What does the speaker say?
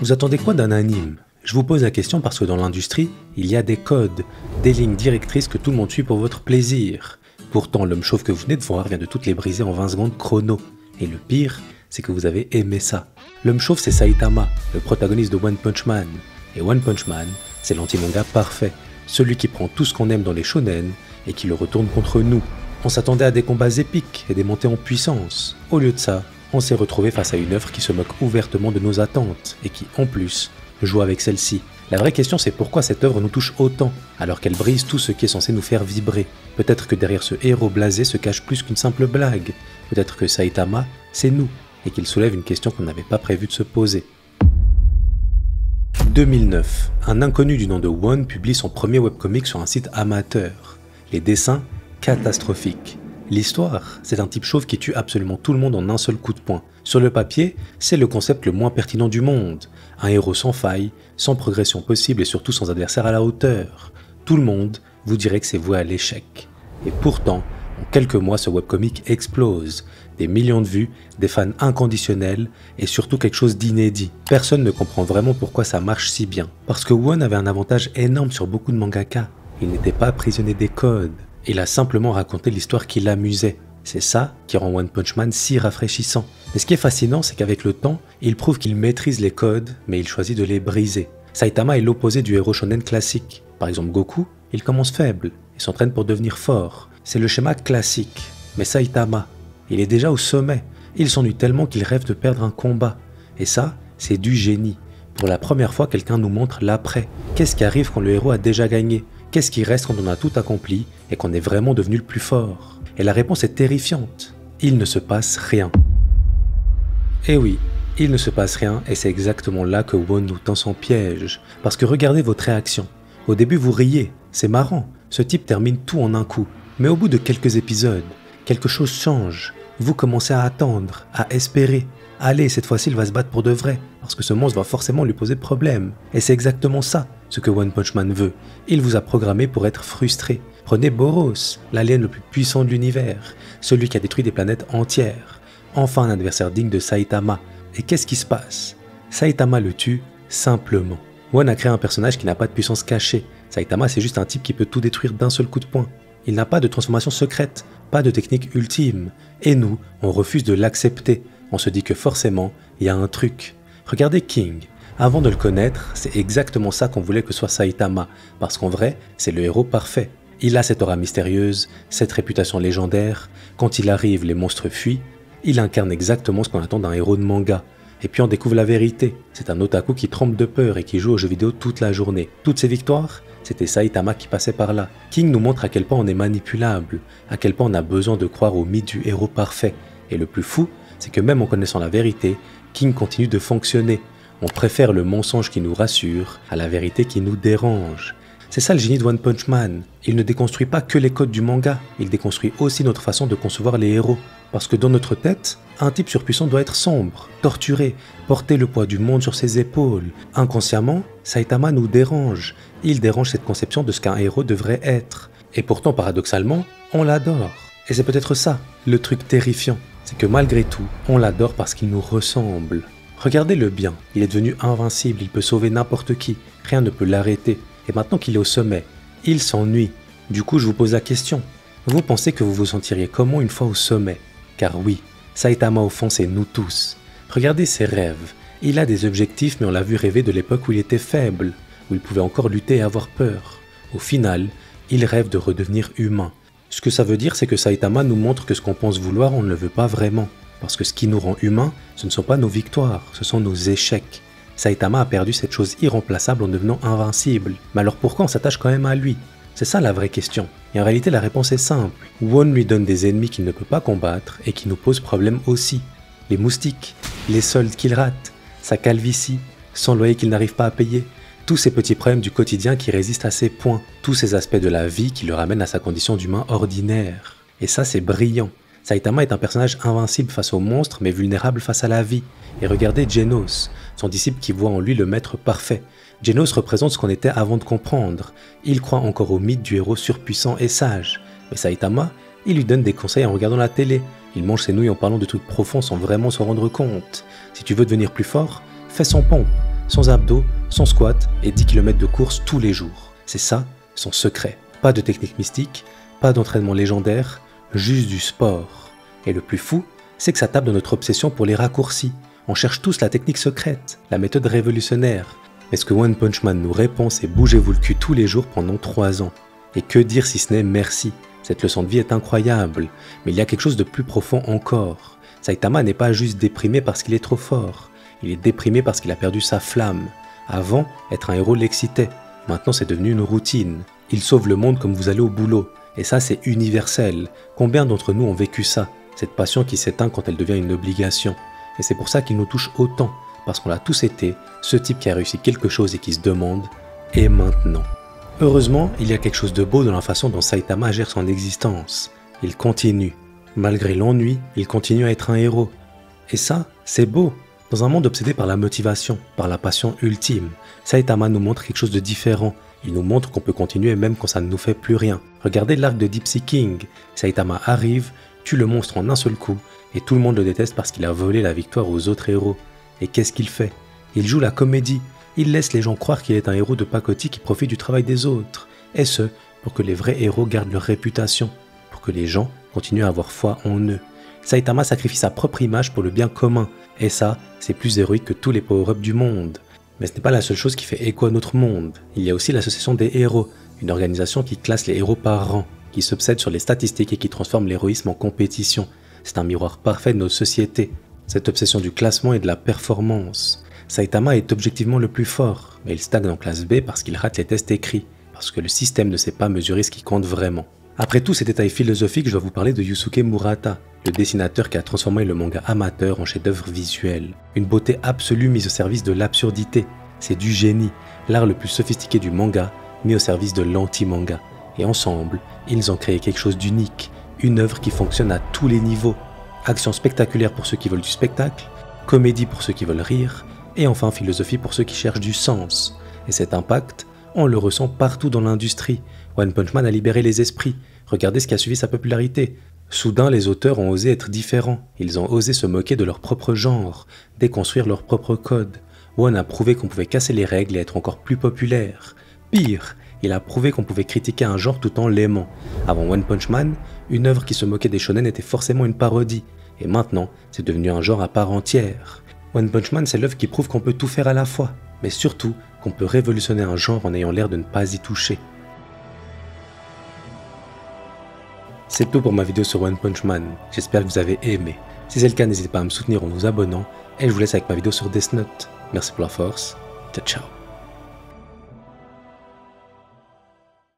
Vous attendez quoi d'un anime? Je vous pose la question parce que dans l'industrie, il y a des codes, des lignes directrices que tout le monde suit pour votre plaisir. Pourtant, l'homme chauve que vous venez de voir vient de toutes les briser en 20 secondes chrono. Et le pire, c'est que vous avez aimé ça. L'homme chauve, c'est Saitama, le protagoniste de One Punch Man. Et One Punch Man, c'est l'anti-manga parfait, celui qui prend tout ce qu'on aime dans les shonen et qui le retourne contre nous. On s'attendait à des combats épiques et des montées en puissance. Au lieu de ça, on s'est retrouvé face à une œuvre qui se moque ouvertement de nos attentes et qui, en plus, joue avec celle-ci. La vraie question, c'est pourquoi cette œuvre nous touche autant, alors qu'elle brise tout ce qui est censé nous faire vibrer. Peut-être que derrière ce héros blasé se cache plus qu'une simple blague. Peut-être que Saitama, c'est nous, et qu'il soulève une question qu'on n'avait pas prévu de se poser. 2009, un inconnu du nom de One publie son premier webcomic sur un site amateur. Les dessins, catastrophiques. L'histoire, c'est un type chauve qui tue absolument tout le monde en un seul coup de poing. Sur le papier, c'est le concept le moins pertinent du monde. Un héros sans faille, sans progression possible et surtout sans adversaire à la hauteur. Tout le monde vous dirait que c'est voué à l'échec. Et pourtant, en quelques mois, ce webcomic explose. Des millions de vues, des fans inconditionnels et surtout quelque chose d'inédit. Personne ne comprend vraiment pourquoi ça marche si bien. Parce que One avait un avantage énorme sur beaucoup de mangaka. Il n'était pas prisonnier des codes. Il a simplement raconté l'histoire qui l'amusait. C'est ça qui rend One Punch Man si rafraîchissant. Mais ce qui est fascinant, c'est qu'avec le temps, il prouve qu'il maîtrise les codes, mais il choisit de les briser. Saitama est l'opposé du héros shonen classique. Par exemple, Goku, il commence faible et s'entraîne pour devenir fort. C'est le schéma classique. Mais Saitama, il est déjà au sommet. Il s'ennuie tellement qu'il rêve de perdre un combat. Et ça, c'est du génie. Pour la première fois, quelqu'un nous montre l'après. Qu'est-ce qui arrive quand le héros a déjà gagné? Qu'est-ce qui reste quand on a tout accompli et qu'on est vraiment devenu le plus fort? Et la réponse est terrifiante. Il ne se passe rien. Eh oui, il ne se passe rien et c'est exactement là que One nous tend son piège. Parce que regardez votre réaction. Au début vous riez, c'est marrant, ce type termine tout en un coup. Mais au bout de quelques épisodes, quelque chose change. Vous commencez à attendre, à espérer. Allez, cette fois-ci il va se battre pour de vrai, parce que ce monstre va forcément lui poser problème. Et c'est exactement ça, ce que One Punch Man veut. Il vous a programmé pour être frustré. Prenez Boros, l'alien le plus puissant de l'univers, celui qui a détruit des planètes entières. Enfin un adversaire digne de Saitama. Et qu'est-ce qui se passe? Saitama le tue simplement. One a créé un personnage qui n'a pas de puissance cachée. Saitama c'est juste un type qui peut tout détruire d'un seul coup de poing. Il n'a pas de transformation secrète, pas de technique ultime. Et nous, on refuse de l'accepter. On se dit que forcément, il y a un truc. Regardez King. Avant de le connaître, c'est exactement ça qu'on voulait que soit Saitama, parce qu'en vrai, c'est le héros parfait. Il a cette aura mystérieuse, cette réputation légendaire. Quand il arrive, les monstres fuient. Il incarne exactement ce qu'on attend d'un héros de manga. Et puis on découvre la vérité. C'est un otaku qui tremble de peur et qui joue aux jeux vidéo toute la journée. Toutes ses victoires, c'était Saitama qui passait par là. King nous montre à quel point on est manipulable, à quel point on a besoin de croire au mythe du héros parfait. Et le plus fou, c'est que même en connaissant la vérité, King continue de fonctionner. On préfère le mensonge qui nous rassure à la vérité qui nous dérange. C'est ça le génie de One Punch Man. Il ne déconstruit pas que les codes du manga, il déconstruit aussi notre façon de concevoir les héros. Parce que dans notre tête, un type surpuissant doit être sombre, torturé, porter le poids du monde sur ses épaules. Inconsciemment, Saitama nous dérange. Il dérange cette conception de ce qu'un héros devrait être. Et pourtant, paradoxalement, on l'adore. Et c'est peut-être ça, le truc terrifiant. C'est que malgré tout, on l'adore parce qu'il nous ressemble. Regardez le bien, il est devenu invincible, il peut sauver n'importe qui, rien ne peut l'arrêter. Et maintenant qu'il est au sommet, il s'ennuie. Du coup, je vous pose la question. Vous pensez que vous vous sentiriez comment une fois au sommet? Car oui, Saitama au fond c'est nous tous. Regardez ses rêves. Il a des objectifs mais on l'a vu rêver de l'époque où il était faible, où il pouvait encore lutter et avoir peur. Au final, il rêve de redevenir humain. Ce que ça veut dire, c'est que Saitama nous montre que ce qu'on pense vouloir, on ne le veut pas vraiment. Parce que ce qui nous rend humains, ce ne sont pas nos victoires, ce sont nos échecs. Saitama a perdu cette chose irremplaçable en devenant invincible. Mais alors pourquoi on s'attache quand même à lui? C'est ça la vraie question. Et en réalité, la réponse est simple. One lui donne des ennemis qu'il ne peut pas combattre et qui nous posent problème aussi. Les moustiques, les soldes qu'il rate, sa calvitie, son loyer qu'il n'arrive pas à payer. Tous ces petits problèmes du quotidien qui résistent à ses points. Tous ces aspects de la vie qui le ramènent à sa condition d'humain ordinaire. Et ça, c'est brillant. Saitama est un personnage invincible face aux monstres mais vulnérable face à la vie. Et regardez Genos, son disciple qui voit en lui le maître parfait. Genos représente ce qu'on était avant de comprendre. Il croit encore au mythe du héros surpuissant et sage. Mais Saitama, il lui donne des conseils en regardant la télé. Il mange ses nouilles en parlant de trucs profonds sans vraiment s'en rendre compte. Si tu veux devenir plus fort, fais sans pompe. sans abdos, sans squat et 10 km de course tous les jours. C'est ça, son secret. Pas de technique mystique, pas d'entraînement légendaire, juste du sport. Et le plus fou, c'est que ça tape dans notre obsession pour les raccourcis. On cherche tous la technique secrète, la méthode révolutionnaire. Mais ce que One Punch Man nous répond, c'est bougez-vous le cul tous les jours pendant 3 ans. Et que dire si ce n'est merci. Cette leçon de vie est incroyable, mais il y a quelque chose de plus profond encore. Saitama n'est pas juste déprimé parce qu'il est trop fort. Il est déprimé parce qu'il a perdu sa flamme. Avant, être un héros l'excitait. Maintenant, c'est devenu une routine. Il sauve le monde comme vous allez au boulot. Et ça, c'est universel. Combien d'entre nous ont vécu ça? Cette passion qui s'éteint quand elle devient une obligation. Et c'est pour ça qu'il nous touche autant. Parce qu'on l'a tous été, ce type qui a réussi quelque chose et qui se demande « Et maintenant ?» Heureusement, il y a quelque chose de beau dans la façon dont Saitama gère son existence. Il continue. Malgré l'ennui, il continue à être un héros. Et ça, c'est beau. Dans un monde obsédé par la motivation, par la passion ultime, Saitama nous montre quelque chose de différent. Il nous montre qu'on peut continuer même quand ça ne nous fait plus rien. Regardez l'arc de Deep Sea King. Saitama arrive, tue le monstre en un seul coup, et tout le monde le déteste parce qu'il a volé la victoire aux autres héros. Et qu'est-ce qu'il fait? Il joue la comédie. Il laisse les gens croire qu'il est un héros de pacotille qui profite du travail des autres. Et ce, pour que les vrais héros gardent leur réputation, pour que les gens continuent à avoir foi en eux. Saitama sacrifie sa propre image pour le bien commun. Et ça, c'est plus héroïque que tous les power-ups du monde. Mais ce n'est pas la seule chose qui fait écho à notre monde. Il y a aussi l'association des héros, une organisation qui classe les héros par rang, qui s'obsède sur les statistiques et qui transforme l'héroïsme en compétition. C'est un miroir parfait de notre société. Cette obsession du classement et de la performance. Saitama est objectivement le plus fort, mais il stagne en classe B parce qu'il rate les tests écrits, parce que le système ne sait pas mesurer ce qui compte vraiment. Après tous ces détails philosophiques, je dois vous parler de Yusuke Murata, le dessinateur qui a transformé le manga amateur en chef-d'œuvre visuel. Une beauté absolue mise au service de l'absurdité. C'est du génie, l'art le plus sophistiqué du manga, mis au service de l'anti-manga. Et ensemble, ils ont créé quelque chose d'unique, une œuvre qui fonctionne à tous les niveaux. Action spectaculaire pour ceux qui veulent du spectacle, comédie pour ceux qui veulent rire, et enfin philosophie pour ceux qui cherchent du sens. Et cet impact, on le ressent partout dans l'industrie. One Punch Man a libéré les esprits. Regardez ce qui a suivi sa popularité. Soudain, les auteurs ont osé être différents. Ils ont osé se moquer de leur propre genre, déconstruire leur propre code. One a prouvé qu'on pouvait casser les règles et être encore plus populaire. Pire, il a prouvé qu'on pouvait critiquer un genre tout en l'aimant. Avant One Punch Man, une œuvre qui se moquait des shonen était forcément une parodie. Et maintenant, c'est devenu un genre à part entière. One Punch Man, c'est l'œuvre qui prouve qu'on peut tout faire à la fois, mais surtout qu'on peut révolutionner un genre en ayant l'air de ne pas y toucher. C'est tout pour ma vidéo sur One Punch Man, j'espère que vous avez aimé. Si c'est le cas, n'hésitez pas à me soutenir en vous abonnant, et je vous laisse avec ma vidéo sur Death Note. Merci pour la force, ciao ciao.